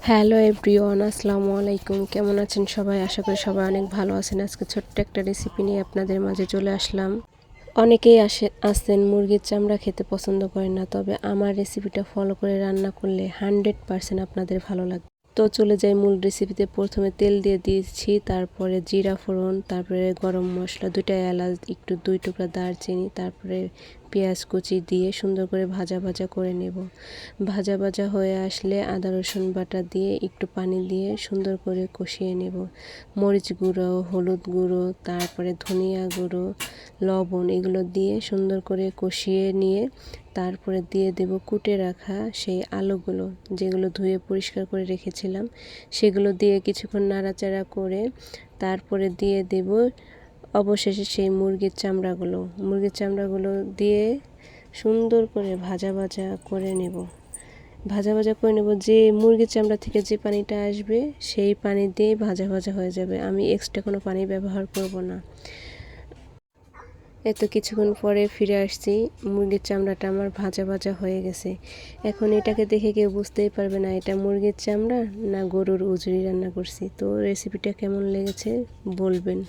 Hello everyone, আসসালামু আলাইকুম। কেমন আছেন সবাই? আশা করি সবাই অনেক ভালো আছেন। আজকে ছোট্ট একটা রেসিপি নিয়ে আপনাদের মাঝে চলে আসলাম। অনেকেই আসেন মুরগির চামড়া খেতে পছন্দ করেন না, তবে আমার রেসিপিটা ফলো করে রান্না করলে 100% আপনাদের ভালো লাগবে। তো চলে যাই মূল রেসিপিতে। প্রথমে তেল দিয়ে দিয়েছি, তারপরে জিরা ফোড়ন, তারপরে গরম মশলা, 2টা এলাচ, একটু 2 টুকরা দারচিনি, তারপরে পেঁয়াজ কুচি দিয়ে সুন্দর করে ভাজা ভাজা করে নেব। ভাজা ভাজা হয়ে আসলে আদা রসুন বাটা দিয়ে একটু পানি দিয়ে সুন্দর করে কষিয়ে নেব। মরিচ গুঁড়ো, হলুদ গুঁড়ো, তারপরে ধনিয়া গুঁড়ো, লবণ এগুলো দিয়ে সুন্দর করে কষিয়ে নিয়ে তারপরে দিয়ে দেব কুটে রাখা সেই আলুগুলো, যেগুলো ধুয়ে পরিষ্কার করে রেখেছিলাম, সেগুলো দিয়ে কিছুক্ষণ নাড়াচাড়া করে তারপরে দিয়ে দেব অবশেষে সেই মুরগির চামড়াগুলো দিয়ে সুন্দর করে ভাজা ভাজা করে নেব। যে মুরগির চামড়া থেকে যে পানিটা আসবে সেই পানি দিয়ে ভাজা ভাজা হয়ে যাবে। আমি এক্সট্রা কোনো পানি ব্যবহার করব না। এত কিছুক্ষণ পরে ফিরে আসছি, মুরগির চামড়াটা আমার ভাজা ভাজা হয়ে গেছে। এখন এটাকে দেখে কেউ বুঝতেই পারবে না এটা মুরগির চামড়া না গরুর উজরি রান্না করছি। তো রেসিপিটা কেমন লেগেছে বলবেন।